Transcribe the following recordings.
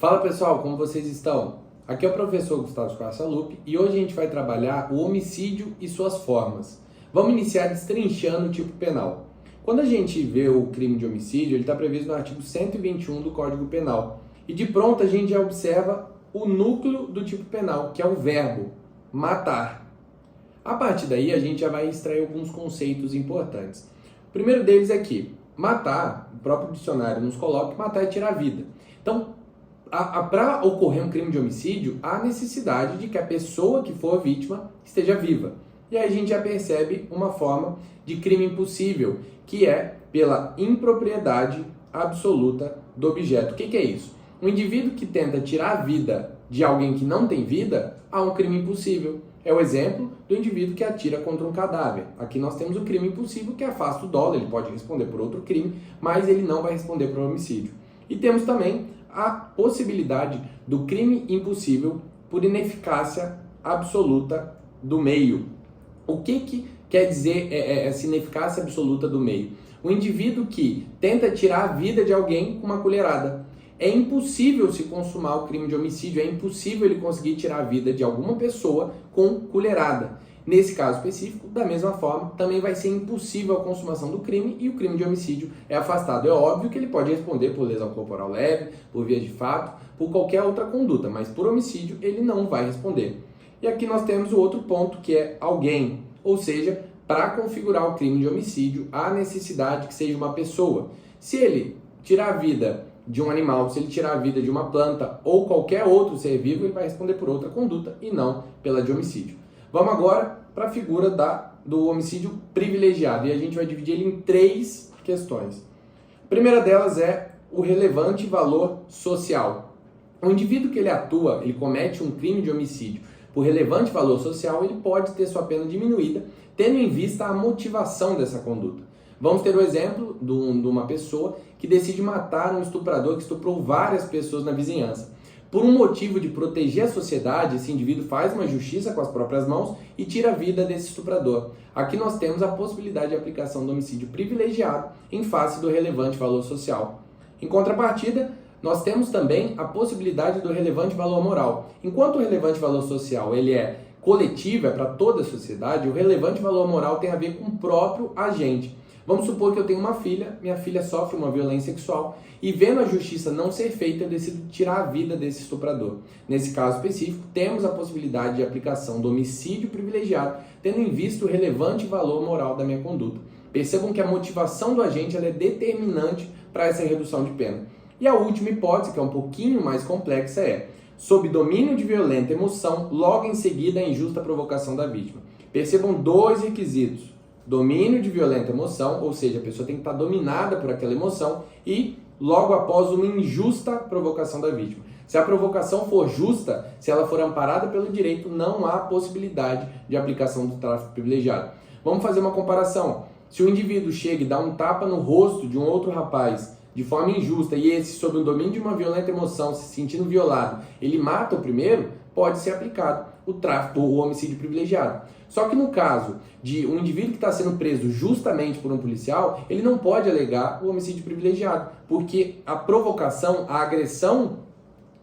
Fala pessoal, como vocês estão? Aqui é o professor Gustavo Schwarzalup e hoje a gente vai trabalhar o homicídio e suas formas. Vamos iniciar destrinchando o tipo penal. Quando a gente vê o crime de homicídio, ele está previsto no artigo 121 do Código Penal. E de pronto a gente já observa o núcleo do tipo penal, que é o verbo matar. A partir daí a gente já vai extrair alguns conceitos importantes. O primeiro deles é que matar, o próprio dicionário nos coloca que matar é tirar a vida. Então, para ocorrer um crime de homicídio, há necessidade de que a pessoa que for vítima esteja viva. E aí a gente já percebe uma forma de crime impossível, que é pela impropriedade absoluta do objeto. O que é isso? Um indivíduo que tenta tirar a vida de alguém que não tem vida, há um crime impossível. É o exemplo do indivíduo que atira contra um cadáver. Aqui nós temos o crime impossível que afasta o dolo, ele pode responder por outro crime, mas ele não vai responder por homicídio. E temos também a possibilidade do crime impossível por ineficácia absoluta do meio. O que quer dizer essa ineficácia absoluta do meio? O indivíduo que tenta tirar a vida de alguém com uma colherada. É impossível se consumar o crime de homicídio, é impossível ele conseguir tirar a vida de alguma pessoa com colherada. Nesse caso específico, da mesma forma, também vai ser impossível a consumação do crime e o crime de homicídio é afastado. É óbvio que ele pode responder por lesão corporal leve, por via de fato, por qualquer outra conduta, mas por homicídio ele não vai responder. E aqui nós temos o outro ponto que é alguém, ou seja, para configurar o crime de homicídio, há necessidade que seja uma pessoa. Se ele tirar a vida de um animal, se ele tirar a vida de uma planta ou qualquer outro ser vivo, ele vai responder por outra conduta e não pela de homicídio. Vamos agora para a figura do homicídio privilegiado e a gente vai dividir ele em 3 questões. A primeira delas é o relevante valor social. O indivíduo que ele atua, ele comete um crime de homicídio por relevante valor social, ele pode ter sua pena diminuída, tendo em vista a motivação dessa conduta. Vamos ter o exemplo de uma pessoa que decide matar um estuprador que estuprou várias pessoas na vizinhança. Por um motivo de proteger a sociedade, esse indivíduo faz uma justiça com as próprias mãos e tira a vida desse estuprador. Aqui nós temos a possibilidade de aplicação do homicídio privilegiado em face do relevante valor social. Em contrapartida, nós temos também a possibilidade do relevante valor moral. Enquanto o relevante valor social ele é coletivo, é para toda a sociedade, o relevante valor moral tem a ver com o próprio agente. Vamos supor que eu tenho uma filha, minha filha sofre uma violência sexual e vendo a justiça não ser feita, eu decido tirar a vida desse estuprador. Nesse caso específico, temos a possibilidade de aplicação do homicídio privilegiado, tendo em vista o relevante valor moral da minha conduta. Percebam que a motivação do agente ela é determinante para essa redução de pena. E a última hipótese, que é um pouquinho mais complexa, é sob domínio de violenta emoção, logo em seguida a injusta provocação da vítima. Percebam 2 requisitos. Domínio de violenta emoção, ou seja, a pessoa tem que estar dominada por aquela emoção e logo após uma injusta provocação da vítima. Se a provocação for justa, se ela for amparada pelo direito, não há possibilidade de aplicação do tráfico privilegiado. Vamos fazer uma comparação. Se o indivíduo chega e dá um tapa no rosto de um outro rapaz de forma injusta e esse, sob o domínio de uma violenta emoção, se sentindo violado, ele mata o primeiro, pode ser aplicado o homicídio privilegiado. Só que no caso de um indivíduo que está sendo preso justamente por um policial, ele não pode alegar o homicídio privilegiado, porque a provocação, a agressão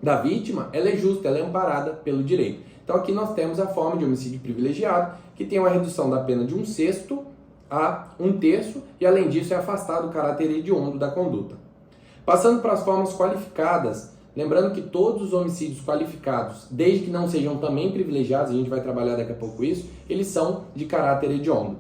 da vítima, ela é justa, ela é amparada pelo direito. Então aqui nós temos a forma de homicídio privilegiado, que tem uma redução da pena de 1/6 a 1/3, e além disso é afastado o caráter hediondo da conduta. Passando para as formas qualificadas, lembrando que todos os homicídios qualificados, desde que não sejam também privilegiados, a gente vai trabalhar daqui a pouco isso, eles são de caráter hediondo.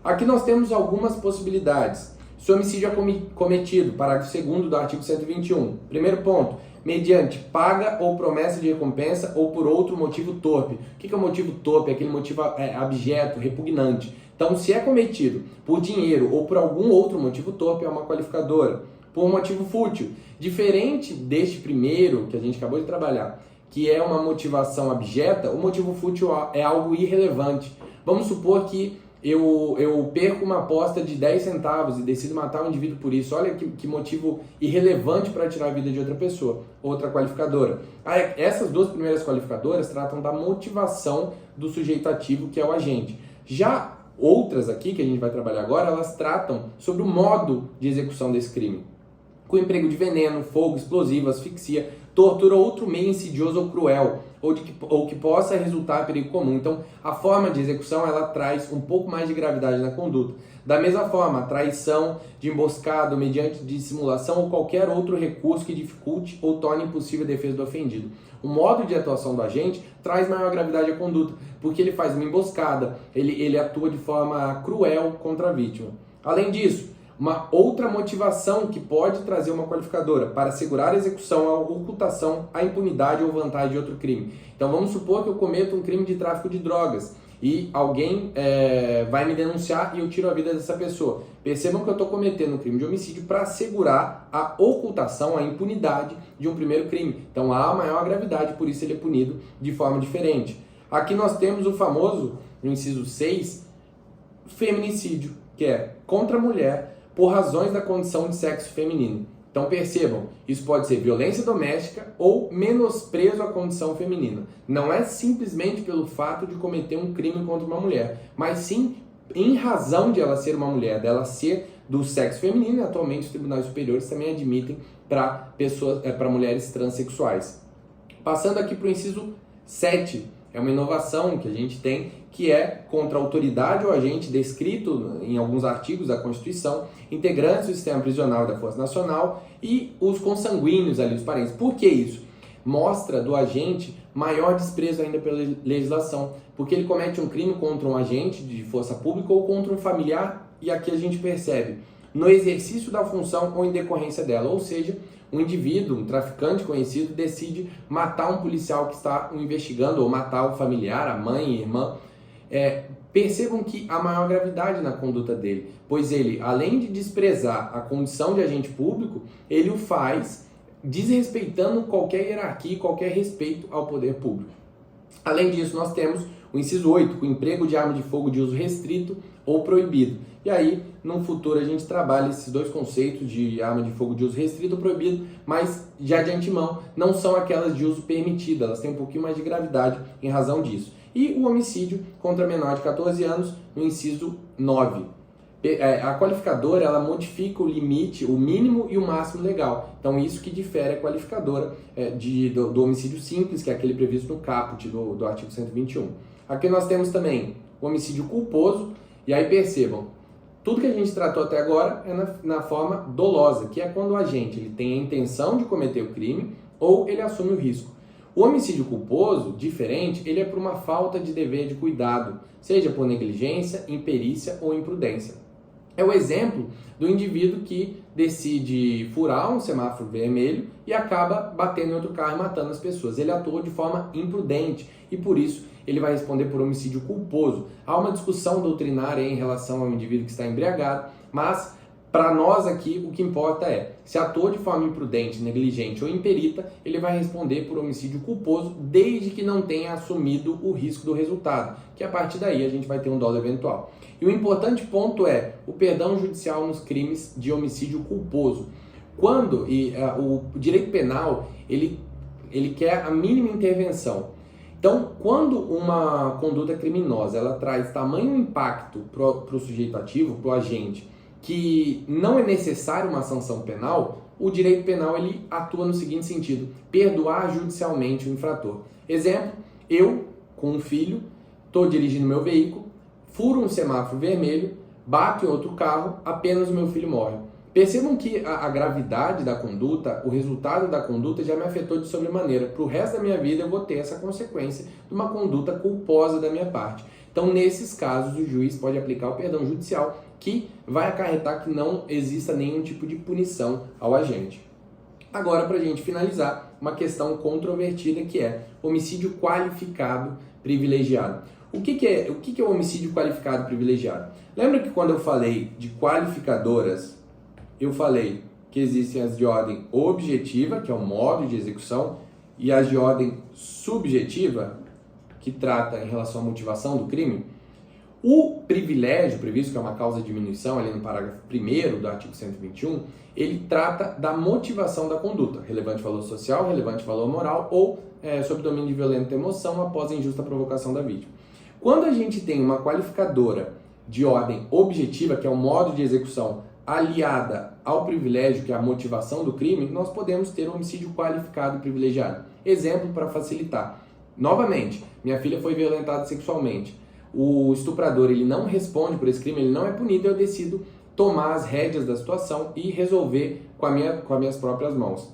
Aqui nós temos algumas possibilidades. Se o homicídio é cometido, parágrafo 2º do artigo 121, primeiro ponto, mediante paga ou promessa de recompensa ou por outro motivo torpe. O que é o motivo torpe? É aquele motivo abjeto, repugnante. Então, se é cometido por dinheiro ou por algum outro motivo torpe, é uma qualificadora. Por motivo fútil, diferente deste primeiro que a gente acabou de trabalhar, que é uma motivação abjeta, o motivo fútil é algo irrelevante. Vamos supor que eu perco uma aposta de 10 centavos e decido matar um indivíduo por isso. Olha que motivo irrelevante para tirar a vida de outra pessoa. Outra qualificadora. Essas 2 primeiras qualificadoras tratam da motivação do sujeito ativo, que é o agente. Já outras aqui, que a gente vai trabalhar agora, elas tratam sobre o modo de execução desse crime. com emprego de veneno, fogo, explosivo, asfixia, tortura ou outro meio insidioso ou cruel, ou que possa resultar em perigo comum. Então, a forma de execução, ela traz um pouco mais de gravidade na conduta. Da mesma forma, a traição de emboscada mediante dissimulação ou qualquer outro recurso que dificulte ou torne impossível a defesa do ofendido. O modo de atuação do agente traz maior gravidade à conduta, porque ele faz uma emboscada, ele atua de forma cruel contra a vítima. Além disso, uma outra motivação que pode trazer uma qualificadora para assegurar a execução, a ocultação, a impunidade ou vantagem de outro crime. Então vamos supor que eu cometo um crime de tráfico de drogas e alguém vai me denunciar e eu tiro a vida dessa pessoa. Percebam que eu estou cometendo um crime de homicídio para assegurar a ocultação, a impunidade de um primeiro crime. Então há maior gravidade, por isso ele é punido de forma diferente. Aqui nós temos o famoso, no inciso 6, feminicídio, que é contra a mulher por razões da condição de sexo feminino. Então percebam, isso pode ser violência doméstica ou menosprezo à condição feminina. Não é simplesmente pelo fato de cometer um crime contra uma mulher, mas sim em razão de ela ser uma mulher, dela ser do sexo feminino, e atualmente os tribunais superiores também admitem para mulheres transexuais. Passando aqui para o inciso 7, é uma inovação que a gente tem, que é contra a autoridade ou agente descrito em alguns artigos da Constituição, integrantes do sistema prisional da Força Nacional e os consanguíneos ali, os parentes. Por que isso? Mostra do agente maior desprezo ainda pela legislação, porque ele comete um crime contra um agente de força pública ou contra um familiar, e aqui a gente percebe, no exercício da função ou em decorrência dela, ou seja, um indivíduo, um traficante conhecido, decide matar um policial que está o investigando, ou matar o familiar, a mãe e irmã. Percebam que há maior gravidade na conduta dele, pois ele, além de desprezar a condição de agente público, ele o faz desrespeitando qualquer hierarquia e qualquer respeito ao poder público. Além disso, nós temos o inciso 8, com emprego de arma de fogo de uso restrito ou proibido. E aí, no futuro, a gente trabalha esses dois conceitos de arma de fogo de uso restrito ou proibido, mas já de antemão, não são aquelas de uso permitido, elas têm um pouquinho mais de gravidade em razão disso. E o homicídio contra menor de 14 anos, no inciso 9. A qualificadora, ela modifica o limite, o mínimo e o máximo legal. Então, isso que difere a qualificadora do homicídio simples, que é aquele previsto no caput do artigo 121. Aqui nós temos também o homicídio culposo, e aí percebam, tudo que a gente tratou até agora é na forma dolosa, que é quando o agente ele tem a intenção de cometer o crime ou ele assume o risco. O homicídio culposo, diferente, ele é por uma falta de dever de cuidado, seja por negligência, imperícia ou imprudência. É o exemplo do indivíduo que decide furar um semáforo vermelho e acaba batendo em outro carro e matando as pessoas. Ele atuou de forma imprudente e por isso ele vai responder por homicídio culposo. Há uma discussão doutrinária em relação ao indivíduo que está embriagado, mas para nós aqui o que importa é, se atuou de forma imprudente, negligente ou imperita, ele vai responder por homicídio culposo desde que não tenha assumido o risco do resultado, que a partir daí a gente vai ter um dolo eventual. E o importante ponto é o perdão judicial nos crimes de homicídio culposo. Quando o direito penal ele quer a mínima intervenção. Então, quando uma conduta criminosa ela traz tamanho impacto para o sujeito ativo, para o agente, que não é necessário uma sanção penal, o direito penal ele atua no seguinte sentido: perdoar judicialmente o infrator. Exemplo, eu, com um filho, estou dirigindo meu veículo, furo um semáforo vermelho, bato em outro carro, apenas o meu filho morre. Percebam que a gravidade da conduta, o resultado da conduta já me afetou de sobremaneira. Para o resto da minha vida eu vou ter essa consequência de uma conduta culposa da minha parte. Então, nesses casos, o juiz pode aplicar o perdão judicial, que vai acarretar que não exista nenhum tipo de punição ao agente. Agora, para a gente finalizar, uma questão controvertida que é homicídio qualificado privilegiado. O que é o homicídio qualificado privilegiado? Lembra que quando eu falei de qualificadoras, eu falei que existem as de ordem objetiva, que é o modo de execução, e as de ordem subjetiva, que trata em relação à motivação do crime? O privilégio previsto, que é uma causa de diminuição ali no parágrafo 1º do artigo 121, ele trata da motivação da conduta, relevante valor social, relevante valor moral ou sob domínio de violenta emoção após a injusta provocação da vítima. Quando a gente tem uma qualificadora de ordem objetiva, que é o modo de execução, aliada ao privilégio, que é a motivação do crime, nós podemos ter um homicídio qualificado e privilegiado. Exemplo para facilitar. Novamente, minha filha foi violentada sexualmente. O estuprador ele não responde por esse crime, ele não é punido, eu decido tomar as rédeas da situação e resolver com as minhas próprias mãos.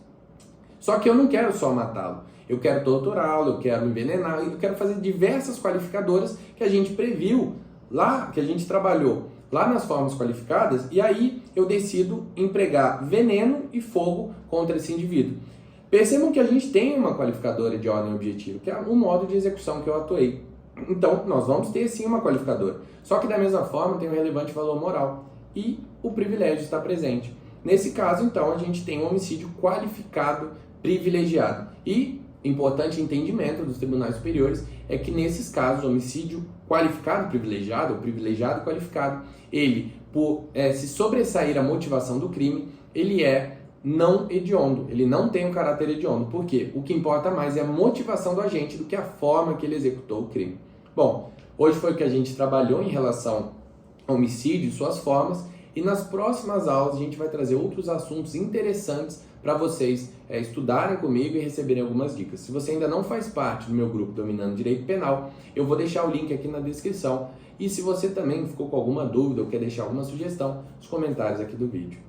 Só que eu não quero só matá-lo, eu quero torturá-lo, eu quero envenenar, eu quero fazer diversas qualificadoras que a gente previu lá, que a gente trabalhou lá nas formas qualificadas, e aí eu decido empregar veneno e fogo contra esse indivíduo. Percebam que a gente tem uma qualificadora de ordem objetiva, que é o modo de execução que eu atuei. Então, nós vamos ter sim uma qualificadora. Só que da mesma forma tem um relevante valor moral e o privilégio está presente. Nesse caso, então, a gente tem um homicídio qualificado privilegiado. E, importante entendimento dos tribunais superiores, é que nesses casos, o homicídio qualificado privilegiado, ou privilegiado qualificado, ele, por se sobressair a motivação do crime, ele é não hediondo, ele não tem um caráter hediondo. Por quê? O que importa mais é a motivação do agente do que a forma que ele executou o crime. Bom, hoje foi o que a gente trabalhou em relação ao homicídio e suas formas, e nas próximas aulas a gente vai trazer outros assuntos interessantes para vocês estudarem comigo e receberem algumas dicas. Se você ainda não faz parte do meu grupo Dominando Direito Penal, eu vou deixar o link aqui na descrição. E se você também ficou com alguma dúvida ou quer deixar alguma sugestão, os comentários aqui do vídeo.